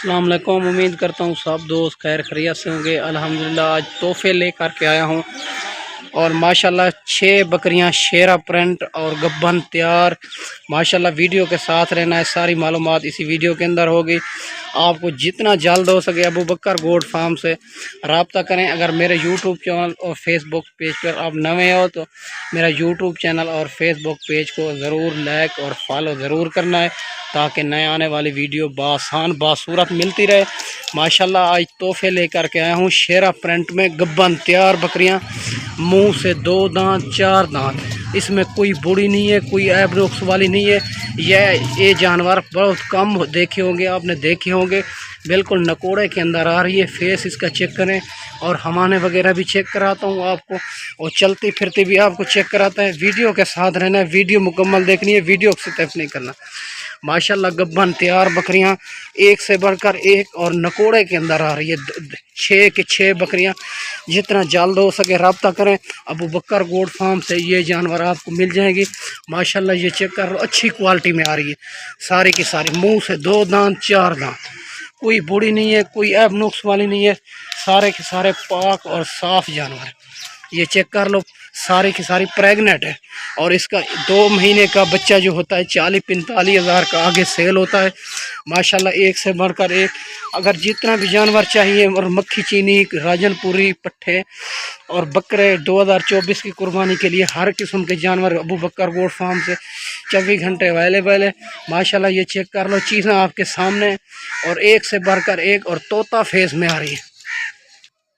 अस्सलाम वालेकुम। उम्मीद करता हूँ सब दोस्त खैर खैरियत से होंगे। अल्हम्दुलिल्लाह आज तोहफे लेकर के आया हूँ और माशाल्लाह 6 बकरियाँ शेरा प्रिंट और गब्बन तैयार। माशाल्लाह वीडियो के साथ रहना है, सारी मालूमात इसी वीडियो के अंदर होगी। आपको जितना जल्द हो सके अबू बकर गोट फार्म से रब्ता करें। अगर मेरे यूट्यूब चैनल और फेसबुक पेज पर आप नए हो तो मेरा यूट्यूब चैनल और फेसबुक पेज को ज़रूर लाइक और फॉलो ज़रूर करना है ताकि नए आने वाली वीडियो बासान बासूरत मिलती रहे। माशाल्लाह आज तोहफे लेकर के आया हूँ शेरा प्रिंट में गब्बन तैयार बकरियाँ, मुंह से 2 दांत 4 दांत, इसमें कोई बूढ़ी नहीं है, कोई ऐब नुक्स वाली नहीं है। ये जानवर बहुत कम देखे होंगे, आपने देखे होंगे, बिल्कुल नकोड़े के अंदर आ रही है। फेस इसका चेक करें और हमाने वगैरह भी चेक कराता हूँ आपको और चलती फिरती भी आपको चेक कराता है। वीडियो के साथ रहना है, वीडियो मुकम्मल देखनी है, वीडियो से तफ नहीं करना। माशाल्लाह गब्बन तैयार बकरियां एक से बढ़कर एक और नकोड़े के अंदर आ रही है। 6 के 6 बकरियां, जितना जल्द हो सके रब्ता करें अबू बकर गोट फार्म से, ये जानवर आपको मिल जाएगी। माशाल्लाह ये चेक कर लो, अच्छी क्वालिटी में आ रही है सारी की सारी। मुंह से 2 दांत 4 दांत, कोई बूढ़ी नहीं है, कोई ऐब नुक्स वाली नहीं है, सारे के सारे पाक और साफ जानवर। ये चेक कर लो, सारी की सारी प्रेग्नेंट है और इसका 2 महीने का बच्चा जो होता है 40-45 हज़ार का आगे सेल होता है। माशाल्लाह एक से बढ़कर एक, अगर जितना भी जानवर चाहिए, और मक्खी चीनी, राजनपुरी, पट्ठे और बकरे 2024 की कुर्बानी के लिए हर किस्म के जानवर अबू बकर गोट फार्म से 24 घंटे अवेलेबल है। माशाल्लाह ये चेक कर लो, चीज़ें आपके सामने और एक से बढ़कर एक, और तोता फेस में आ रही है।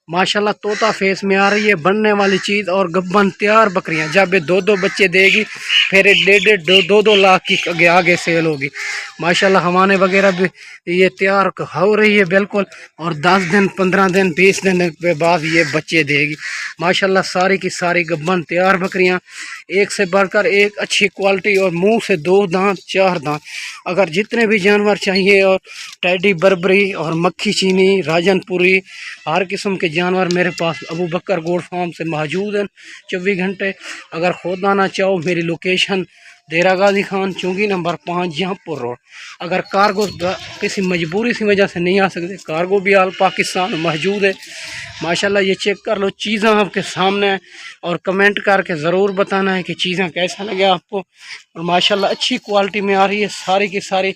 माशाल्लाह तोता फेस में आ रही है बनने वाली चीज़। और गब्बन तैयार बकरियां जब ये 2-2 बच्चे देगी फिर 1.5-2 लाख की आगे सेल होगी। माशाल्लाह हमारे वगैरह भी ये तैयार हो रही है बिल्कुल, और 10 दिन 15 दिन 20 दिन के बाद ये बच्चे देगी। माशाल्लाह सारी की सारी गब्बन तैयार बकरियां एक से बढ़कर एक, अच्छी क्वालिटी और मुंह से 2 दांत 4 दांत। अगर जितने भी जानवर चाहिए, और टैडी बर्बरी और मक्खी चीनी, राजनपुरी, हर किस्म के जानवर मेरे पास अबू बकर गोट फार्म से मौजूद हैं 24 घंटे। अगर खुद आना चाहो, मेरी लोकेशन देरा गाजी खान, चुंगी नंबर 5, जहाँपुर रोड। अगर कार्गो किसी मजबूरी की वजह से नहीं आ सकते, कार्गो भी आल पाकिस्तान मौजूद है। माशाल्लाह ये चेक कर लो, चीज़ें आपके सामने हैं और कमेंट करके ज़रूर बताना है कि चीज़ें कैसा लगे आपको। और माशाल्लाह अच्छी क्वालिटी में आ रही है सारी की सारी,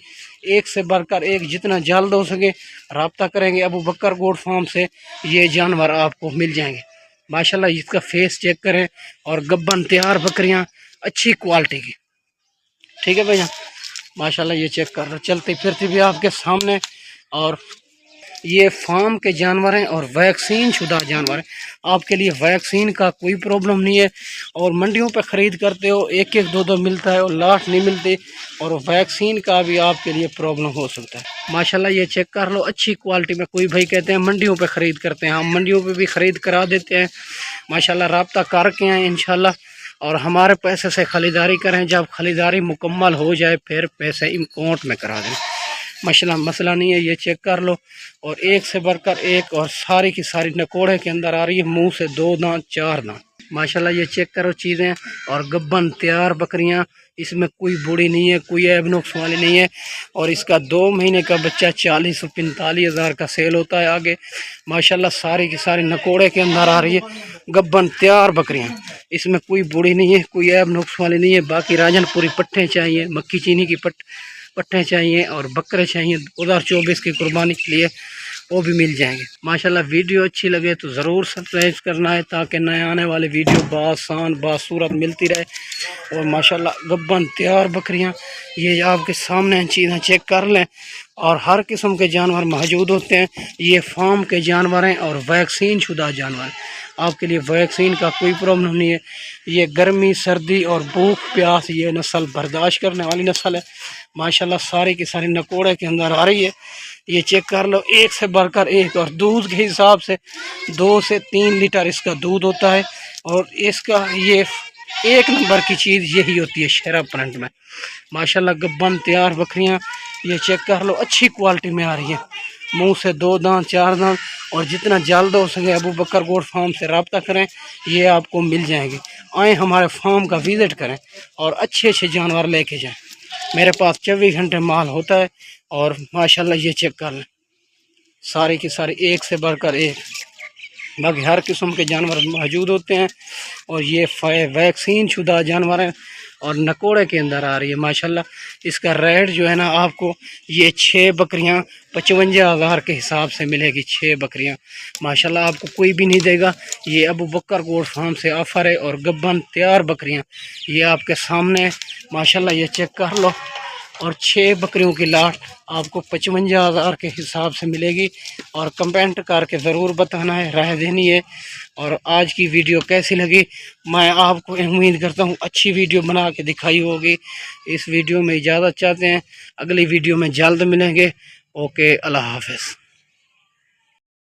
एक से बढ़कर एक। जितना जल्द हो सके रब्ता करेंगे अबू बकर गोट फार्म से, ये जानवर आपको मिल जाएंगे। माशाल्लाह इसका फेस चेक करें और गब्बन तैयार बकरियां अच्छी क्वालिटी की, ठीक है भैया। माशाल्लाह ये चेक कर रहे, चलती फिरती भी आपके सामने। और ये फार्म के जानवर हैं और वैक्सीन शुदा जानवर हैं, आपके लिए वैक्सीन का कोई प्रॉब्लम नहीं है। और मंडियों पर ख़रीद करते हो 1-1 2-2 मिलता है और लाट नहीं मिलती, और वैक्सीन का भी आपके लिए प्रॉब्लम हो सकता है। माशाल्लाह ये चेक कर लो, अच्छी क्वालिटी में। कोई भाई कहते हैं मंडियों पे ख़रीद करते हैं, हम मंडियों पे भी ख़रीद करा देते हैं। माशाल्लाह रब्ता करके आए इंशाल्लाह, और हमारे पैसे से ख़रीदारी करें। जब ख़रीदारी मुकम्मल हो जाए फिर पैसे अकाउंट में करा दें, मसला नहीं है। ये चेक कर लो, और एक से बढ़कर एक, और सारी की सारी नकोड़े के अंदर आ रही है, मुंह से 2 दांत 4 दांत। माशाल्लाह ये चेक करो चीज़ें, और गब्बन तैयार बकरियां, इसमें कोई बूढ़ी नहीं है, कोई ऐब नुक्स वाली नहीं है। और इसका 2 महीने का बच्चा 40-45 हज़ार का सेल होता है आगे। माशाल्लाह सारी की सारी नकोड़े के अंदर आ रही है गब्बन तैयार बकरियां, इसमें कोई बूढ़ी नहीं है, कोई ऐब नुक्स वाली नहीं है। बाकी राजनपुरी पट्ठे चाहिए, मक्खी चीनी की पट्ठे चाहिए और बकरे चाहिए 2024 की कुर्बानी के लिए, वो भी मिल जाएंगे। माशाल्लाह वीडियो अच्छी लगे तो ज़रूर सब्सक्राइब करना है ताकि नए आने वाले वीडियो बासान बासूरत मिलती रहे। और माशाल्लाह गब्बन तैयार बकरियां ये आपके सामने चीज़ें चेक कर लें, और हर किस्म के जानवर मौजूद होते हैं। ये फार्म के जानवर हैं और वैक्सीन शुदा जानवर, आपके लिए वैक्सीन का कोई प्रॉब्लम नहीं है। ये गर्मी सर्दी और भूख प्यास ये नस्ल बर्दाश्त करने वाली नस्ल है। माशाल्लाह सारी की सारी नकोड़े के अंदर आ रही है। ये चेक कर लो, एक से बढ़कर एक, और दूध के हिसाब से 2 से 3 लीटर इसका दूध होता है। और इसका ये 1 नंबर की चीज़ यही होती है शेरा प्रिंट में। माशाल्लाह गब्बन तैयार बकरियां ये चेक कर लो, अच्छी क्वालिटी में आ रही है, मुंह से 2 दांत 4 दांत। और जितना जल्द हो सके अबू बकर गोट फार्म से रब्ता करें, ये आपको मिल जाएंगे। आए हमारे फार्म का विज़िट करें और अच्छे अच्छे जानवर लेके जाएं। मेरे पास 24 घंटे माल होता है। और माशाल्लाह ये चेक कर लें, सारे की सारे एक से बढ़कर एक, बाकी हर किस्म के जानवर मौजूद होते हैं। और ये वैक्सीन शुदा जानवर हैं और नकोड़े के अंदर आ रही है माशाल्लाह। इसका रेट जो है ना आपको ये 6 बकरियां 55,000 के हिसाब से मिलेगी। 6 बकरियां माशाल्लाह आपको कोई भी नहीं देगा। ये अबू बकर गोट फार्म से ऑफ़र है और गब्बन तैयार बकरियां ये आपके सामने माशाल्लाह, ये चेक कर लो। और 6 बकरियों की लाट आपको 55,000 के हिसाब से मिलेगी। और कमेंट करके ज़रूर बताना है, राय देनी है। और आज की वीडियो कैसी लगी, मैं आपको उम्मीद करता हूँ अच्छी वीडियो बना के दिखाई होगी। इस वीडियो में इजाज़त चाहते हैं, अगली वीडियो में जल्द मिलेंगे। ओके, अल्लाह हाफ़िज़।